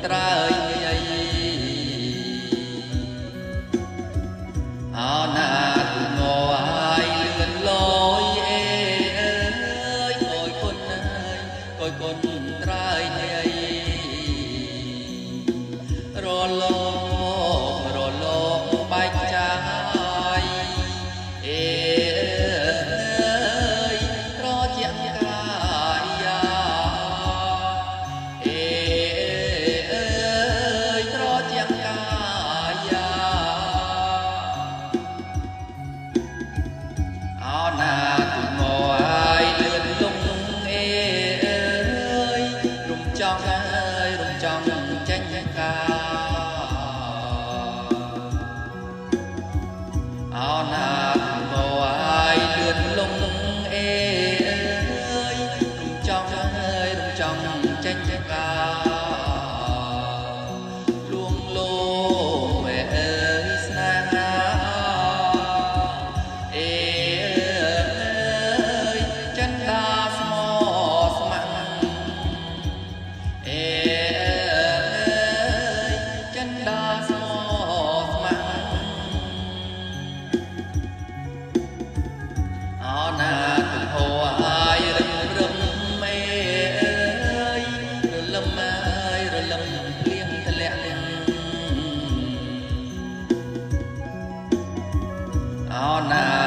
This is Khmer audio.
ត្រើយងាយអោណាទូងហើយលឿនលយអេអើយគយគុណហើយគយគុណត្រើយងាយរលោកបែកចាយអេអើយត្រជាក់កាយាអេអើយត្រជាក់កាយាអោណាទូងហើយលឿនលងអេអើយរំចង់ហើយរំចង់ចេញកាអោណាទូងហើយលឿនលងអេអើយរំចង់ហើយរំចង់ចេញកាលួងលោមេអើយស្នេហាអេអើយចិនដាស្មោស្ម័គ្រអេអើយចិនដាស្មោស្ម័គ្រអោណាទូហោហើយរឹមមេអើយរលឹមហើយរលឹមលៀងធ្លាក់អោណា